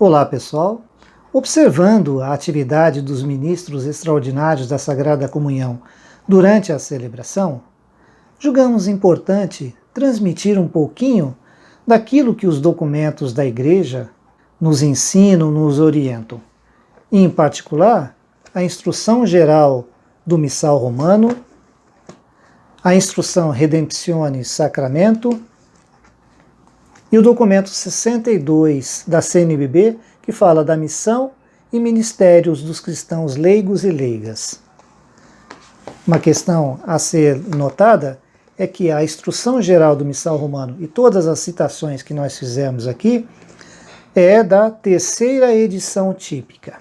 Olá pessoal, observando a atividade dos ministros extraordinários da Sagrada Comunhão durante a celebração, julgamos importante transmitir um pouquinho daquilo que os documentos da Igreja nos ensinam, nos orientam. E, em particular, a Instrução Geral do Missal Romano, a Instrução Redemptionis Sacramento e o documento 62 da CNBB, que fala da missão e ministérios dos cristãos leigos e leigas. Uma questão a ser notada é que a Instrução Geral do Missal Romano e todas as citações que nós fizemos aqui é da terceira edição típica.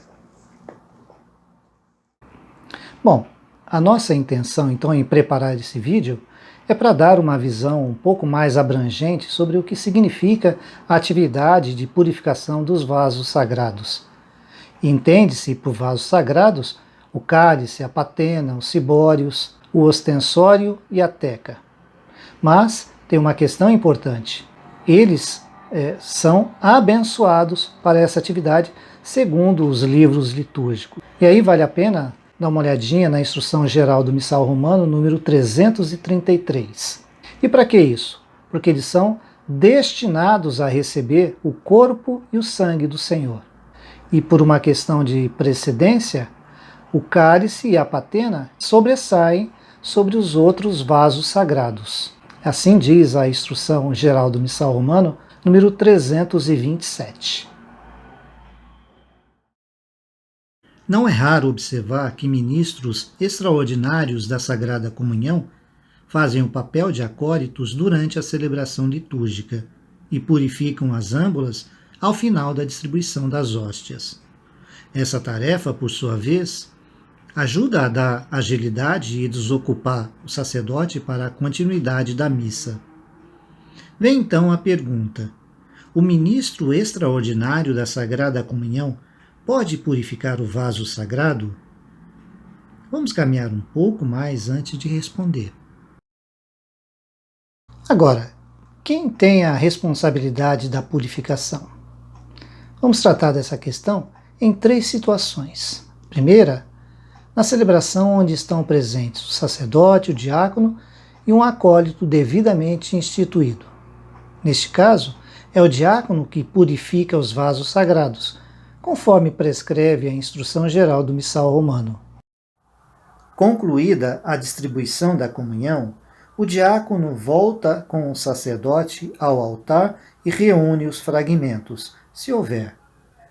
Bom, a nossa intenção então em preparar esse vídeo é para dar uma visão um pouco mais abrangente sobre o que significa a atividade de purificação dos vasos sagrados. Entende-se por vasos sagrados o cálice, a patena, os cibórios, o ostensório e a teca. Mas tem uma questão importante. Eles são abençoados para essa atividade segundo os livros litúrgicos. E aí vale a pena dar uma olhadinha na Instrução Geral do Missal Romano, número 333. E para que isso? Porque eles são destinados a receber o corpo e o sangue do Senhor. E por uma questão de precedência, o cálice e a patena sobressaem sobre os outros vasos sagrados. Assim diz a Instrução Geral do Missal Romano, número 327. Não é raro observar que ministros extraordinários da Sagrada Comunhão fazem o papel de acólitos durante a celebração litúrgica e purificam as âmbulas ao final da distribuição das hóstias. Essa tarefa, por sua vez, ajuda a dar agilidade e desocupar o sacerdote para a continuidade da missa. Vem então a pergunta: o ministro extraordinário da Sagrada Comunhão pode purificar o vaso sagrado? Vamos caminhar um pouco mais antes de responder. Agora, quem tem a responsabilidade da purificação? Vamos tratar dessa questão em 3 situações. Primeira, na celebração onde estão presentes o sacerdote, o diácono e um acólito devidamente instituído. Neste caso, é o diácono que purifica os vasos sagrados, conforme prescreve a Instrução Geral do Missal Romano. Concluída a distribuição da comunhão, o diácono volta com o sacerdote ao altar e reúne os fragmentos, se houver.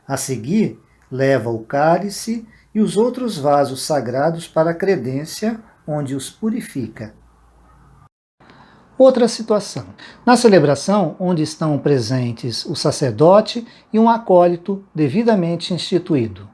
A seguir, leva o cálice e os outros vasos sagrados para a credência, onde os purifica. Outra situação. Na celebração, onde estão presentes o sacerdote e um acólito devidamente instituído.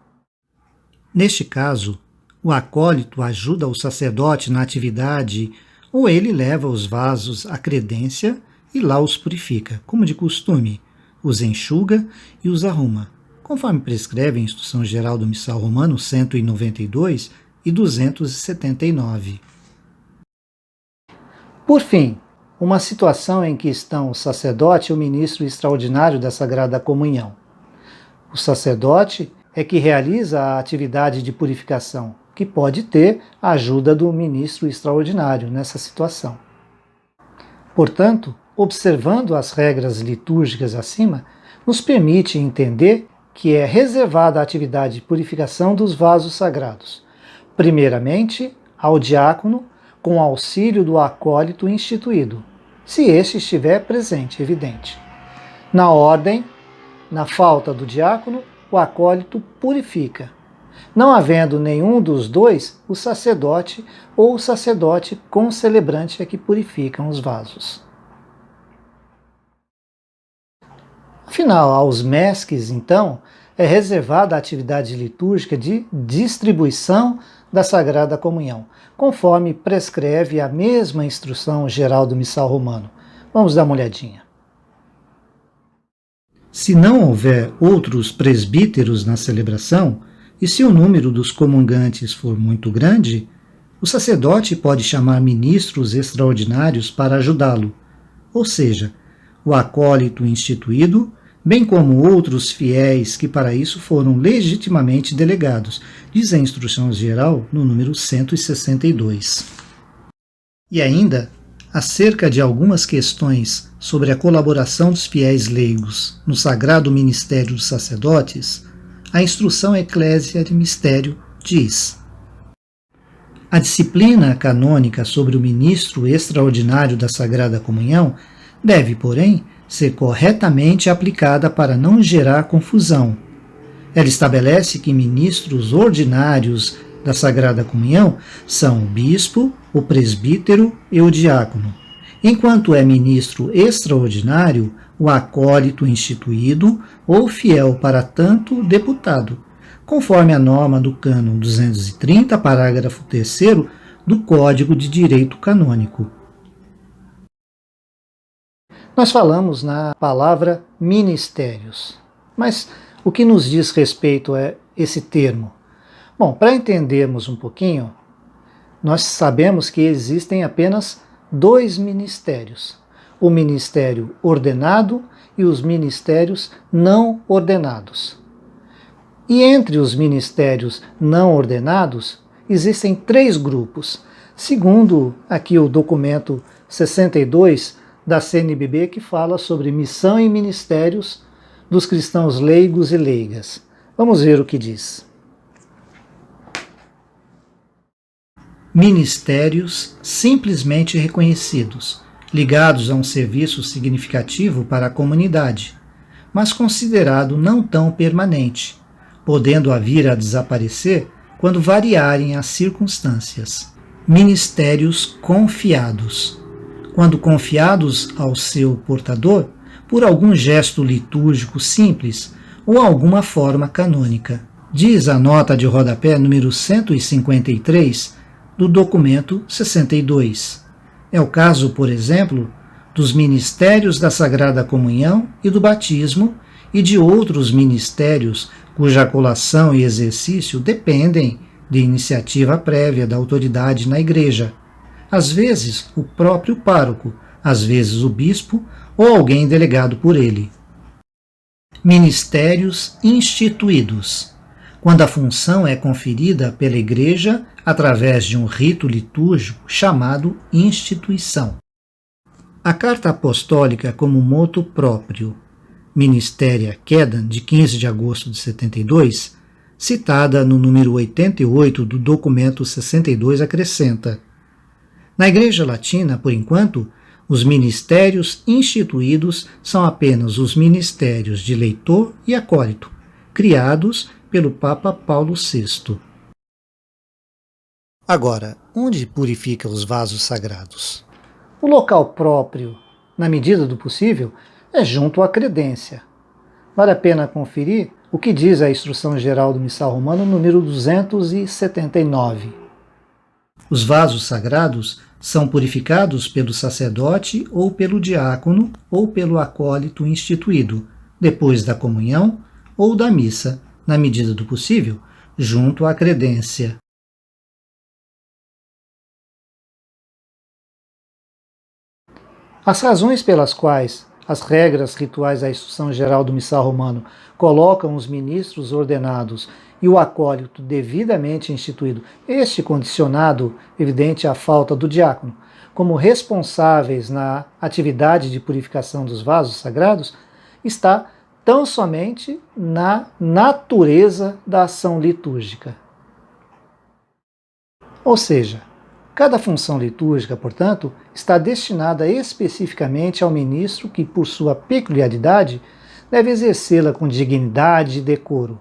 Neste caso, o acólito ajuda o sacerdote na atividade ou ele leva os vasos à credência e lá os purifica, como de costume, os enxuga e os arruma, conforme prescreve a Instrução Geral do Missal Romano 192 e 279. Por fim, uma situação em que estão o sacerdote e o ministro extraordinário da Sagrada Comunhão. O sacerdote é que realiza a atividade de purificação, que pode ter a ajuda do ministro extraordinário nessa situação. Portanto, observando as regras litúrgicas acima, nos permite entender que é reservada a atividade de purificação dos vasos sagrados, primeiramente ao diácono, com auxílio do acólito instituído, se este estiver presente, evidente. Na ordem, na falta do diácono, o acólito purifica. Não havendo nenhum dos dois, o sacerdote ou o sacerdote concelebrante é que purificam os vasos. Afinal, aos mesques, então, é reservada a atividade litúrgica de distribuição da Sagrada Comunhão, conforme prescreve a mesma Instrução Geral do Missal Romano. Vamos dar uma olhadinha. Se não houver outros presbíteros na celebração, e se o número dos comungantes for muito grande, o sacerdote pode chamar ministros extraordinários para ajudá-lo, ou seja, o acólito instituído bem como outros fiéis que para isso foram legitimamente delegados, diz a Instrução Geral no número 162. E ainda, acerca de algumas questões sobre a colaboração dos fiéis leigos no sagrado ministério dos sacerdotes, a Instrução Ecclesia de Mistério diz: a disciplina canônica sobre o ministro extraordinário da Sagrada Comunhão deve, porém, ser corretamente aplicada para não gerar confusão. Ela estabelece que ministros ordinários da Sagrada Comunhão são o bispo, o presbítero e o diácono, enquanto é ministro extraordinário o acólito instituído ou fiel para tanto deputado, conforme a norma do cânon 230, parágrafo 3º do Código de Direito Canônico. Nós falamos na palavra ministérios, mas o que nos diz respeito a esse termo? Bom, para entendermos um pouquinho, nós sabemos que existem apenas dois ministérios: o ministério ordenado e os ministérios não ordenados. E entre os ministérios não ordenados, existem três grupos, segundo aqui o documento 62 da CNBB, que fala sobre missão e ministérios dos cristãos leigos e leigas. Vamos ver o que diz. Ministérios simplesmente reconhecidos, ligados a um serviço significativo para a comunidade, mas considerado não tão permanente, podendo vir a desaparecer quando variarem as circunstâncias. Ministérios confiados, quando confiados ao seu portador por algum gesto litúrgico simples ou alguma forma canônica. Diz a nota de rodapé número 153 do documento 62. É o caso, por exemplo, dos ministérios da Sagrada Comunhão e do batismo e de outros ministérios cuja colação e exercício dependem de iniciativa prévia da autoridade na Igreja. Às vezes, o próprio pároco, às vezes o bispo ou alguém delegado por ele. Ministérios instituídos, quando a função é conferida pela Igreja através de um rito litúrgico chamado instituição. A Carta Apostólica como moto próprio, Ministeria Quedam, de 15 de agosto de 72, citada no número 88 do documento 62, acrescenta: na Igreja Latina, por enquanto, os ministérios instituídos são apenas os ministérios de leitor e acólito, criados pelo Papa Paulo VI. Agora, onde purifica os vasos sagrados? O local próprio, na medida do possível, é junto à credência. Vale a pena conferir o que diz a Instrução Geral do Missal Romano, número 279. Os vasos sagrados são purificados pelo sacerdote ou pelo diácono ou pelo acólito instituído, depois da comunhão ou da missa, na medida do possível, junto à credência. As razões pelas quais as regras rituais da Instrução Geral do Missal Romano colocam os ministros ordenados e o acólito devidamente instituído, este condicionado, evidente à falta do diácono, como responsáveis na atividade de purificação dos vasos sagrados, está tão somente na natureza da ação litúrgica. Ou seja, cada função litúrgica, portanto, está destinada especificamente ao ministro que, por sua peculiaridade, deve exercê-la com dignidade e decoro.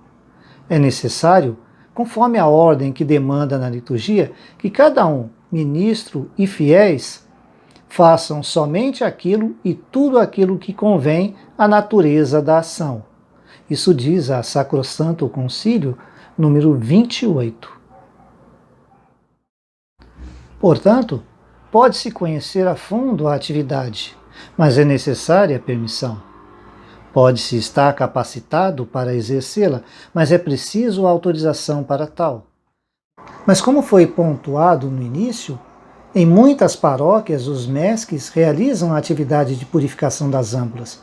É necessário, conforme a ordem que demanda na liturgia, que cada um, ministro e fiéis, façam somente aquilo e tudo aquilo que convém à natureza da ação. Isso diz a Sacrosanto Concílio, número 28. Portanto, pode-se conhecer a fundo a atividade, mas é necessária a permissão. Pode-se estar capacitado para exercê-la, mas é preciso a autorização para tal. Mas como foi pontuado no início, em muitas paróquias os mesques realizam a atividade de purificação das âmbulas.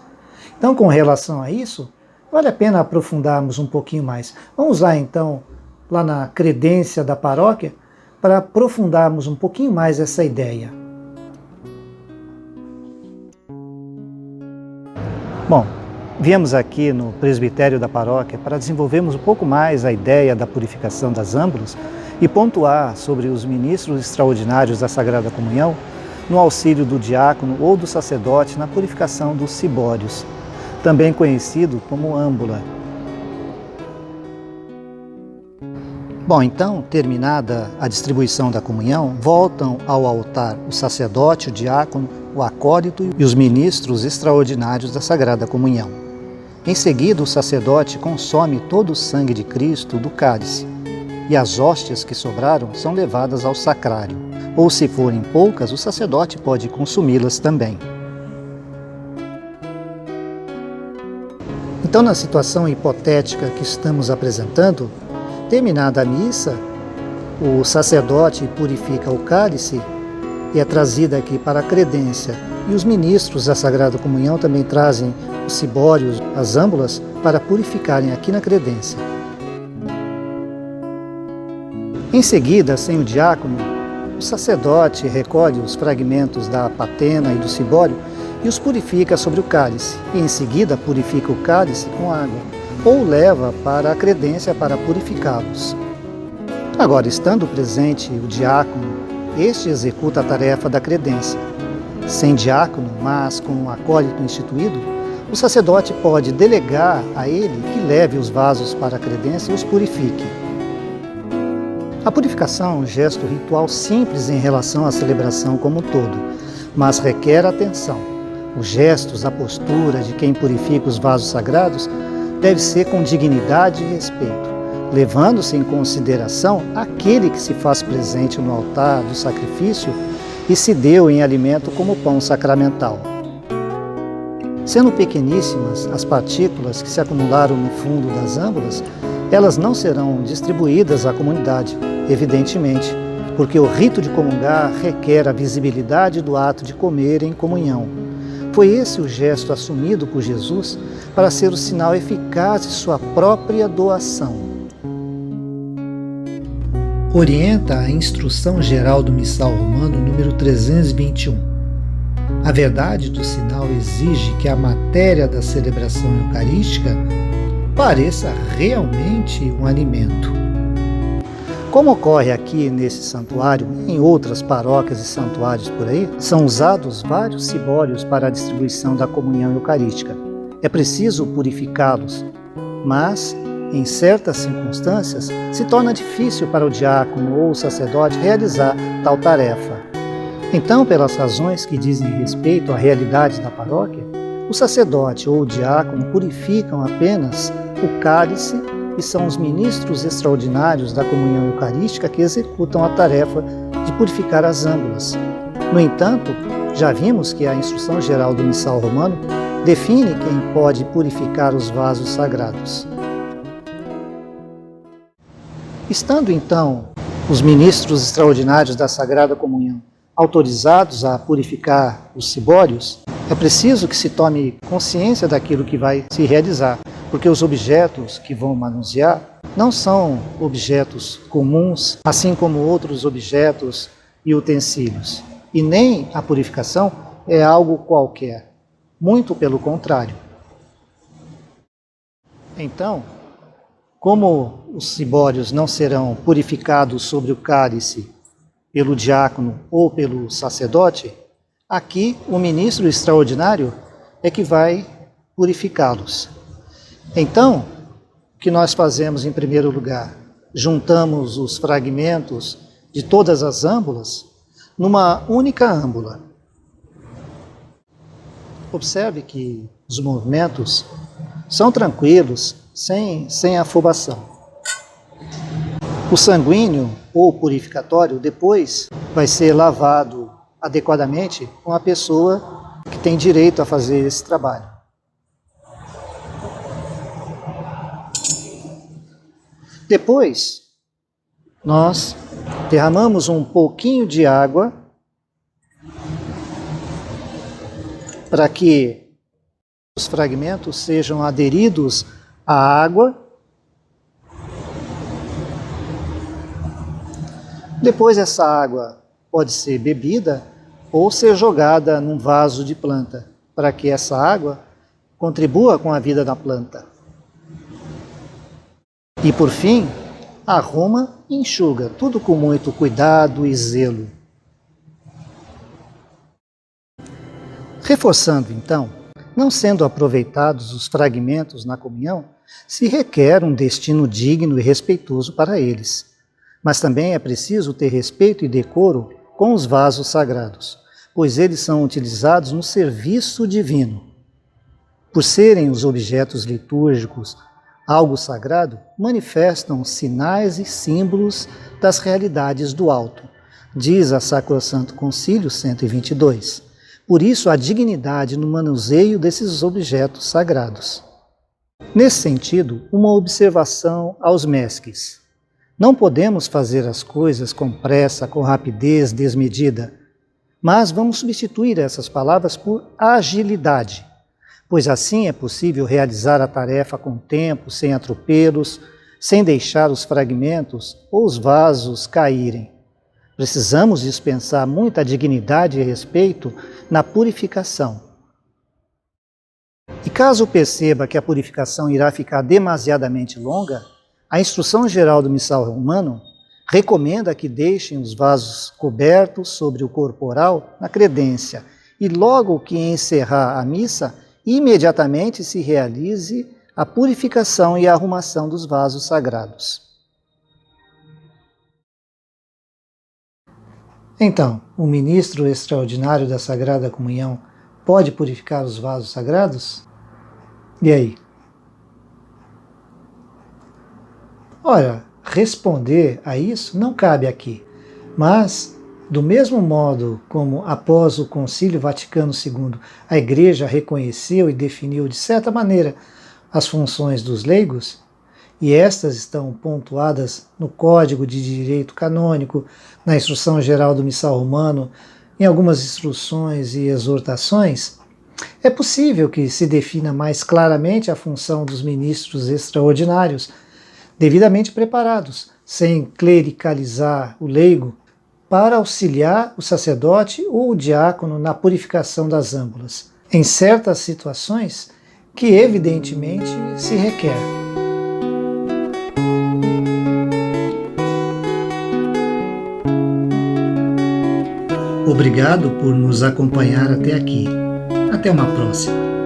Então, com relação a isso, vale a pena aprofundarmos um pouquinho mais. Vamos lá, então, lá na credência da paróquia, para aprofundarmos um pouquinho mais essa ideia. Bom, viemos aqui no presbitério da paróquia para desenvolvermos um pouco mais a ideia da purificação das âmbulas e pontuar sobre os ministros extraordinários da Sagrada Comunhão no auxílio do diácono ou do sacerdote na purificação dos cibórios, também conhecido como âmbula. Bom, então, terminada a distribuição da comunhão, voltam ao altar o sacerdote, o diácono, o acólito e os ministros extraordinários da Sagrada Comunhão. Em seguida, o sacerdote consome todo o sangue de Cristo do cálice, e as hóstias que sobraram são levadas ao sacrário, ou se forem poucas, o sacerdote pode consumi-las também. Então, na situação hipotética que estamos apresentando, terminada a missa, o sacerdote purifica o cálice e é trazida aqui para a credência. E os ministros da Sagrada Comunhão também trazem os cibórios, as âmbulas, para purificarem aqui na credência. Em seguida, sem o diácono, o sacerdote recolhe os fragmentos da patena e do cibório e os purifica sobre o cálice. E em seguida purifica o cálice com água, ou leva para a credência para purificá-los. Agora, estando presente o diácono, este executa a tarefa da credência. Sem diácono, mas com um acólito instituído, o sacerdote pode delegar a ele que leve os vasos para a credência e os purifique. A purificação é um gesto ritual simples em relação à celebração como um todo, mas requer atenção. Os gestos, a postura de quem purifica os vasos sagrados deve ser com dignidade e respeito, levando-se em consideração aquele que se faz presente no altar do sacrifício e se deu em alimento como pão sacramental. Sendo pequeníssimas as partículas que se acumularam no fundo das âmbulas, elas não serão distribuídas à comunidade, evidentemente, porque o rito de comungar requer a visibilidade do ato de comer em comunhão. Foi esse o gesto assumido por Jesus para ser o sinal eficaz de sua própria doação. Orienta a Instrução Geral do Missal Romano número 321. A verdade do sinal exige que a matéria da celebração eucarística pareça realmente um alimento. Como ocorre aqui nesse santuário, em outras paróquias e santuários por aí, são usados vários cibórios para a distribuição da comunhão eucarística. É preciso purificá-los, mas, em certas circunstâncias, se torna difícil para o diácono ou o sacerdote realizar tal tarefa. Então, pelas razões que dizem respeito à realidade da paróquia, o sacerdote ou o diácono purificam apenas o cálice e são os ministros extraordinários da comunhão eucarística que executam a tarefa de purificar as âmbulas. No entanto, já vimos que a Instrução Geral do Missal Romano define quem pode purificar os vasos sagrados. Estando, então, os ministros extraordinários da Sagrada Comunhão autorizados a purificar os cibórios, é preciso que se tome consciência daquilo que vai se realizar, porque os objetos que vão manusear não são objetos comuns, assim como outros objetos e utensílios. E nem a purificação é algo qualquer, muito pelo contrário. Então, como os cibórios não serão purificados sobre o cálice pelo diácono ou pelo sacerdote, aqui o ministro extraordinário é que vai purificá-los. Então, o que nós fazemos em primeiro lugar? Juntamos os fragmentos de todas as âmbulas numa única âmbula. Observe que os movimentos são tranquilos, sem afobação. O sanguíneo ou purificatório depois vai ser lavado adequadamente com a pessoa que tem direito a fazer esse trabalho. Depois, nós derramamos um pouquinho de água para que os fragmentos sejam aderidos à água. Depois essa água pode ser bebida ou ser jogada num vaso de planta, para que essa água contribua com a vida da planta. E por fim, arruma e enxuga, tudo com muito cuidado e zelo. Reforçando então, não sendo aproveitados os fragmentos na comunhão, se requer um destino digno e respeitoso para eles. Mas também é preciso ter respeito e decoro com os vasos sagrados, pois eles são utilizados no serviço divino. Por serem os objetos litúrgicos algo sagrado, manifestam sinais e símbolos das realidades do alto, diz a Sacrosanto Concílio 122. Por isso, a dignidade no manuseio desses objetos sagrados. Nesse sentido, uma observação aos mesques. Não podemos fazer as coisas com pressa, com rapidez desmedida, mas vamos substituir essas palavras por agilidade, pois assim é possível realizar a tarefa com tempo, sem atropelos, sem deixar os fragmentos ou os vasos caírem. Precisamos dispensar muita dignidade e respeito na purificação. E caso perceba que a purificação irá ficar demasiadamente longa, a Instrução Geral do Missal Romano recomenda que deixem os vasos cobertos sobre o corporal na credência e logo que encerrar a missa, imediatamente se realize a purificação e a arrumação dos vasos sagrados. Então, o ministro extraordinário da Sagrada Comunhão pode purificar os vasos sagrados? E aí? Ora, responder a isso não cabe aqui, mas, do mesmo modo como após o Concílio Vaticano II a Igreja reconheceu e definiu de certa maneira as funções dos leigos, e estas estão pontuadas no Código de Direito Canônico, na Instrução Geral do Missal Romano, em algumas instruções e exortações, é possível que se defina mais claramente a função dos ministros extraordinários, devidamente preparados, sem clericalizar o leigo, para auxiliar o sacerdote ou o diácono na purificação das âmbulas, em certas situações que evidentemente se requer. Obrigado por nos acompanhar até aqui. Até uma próxima.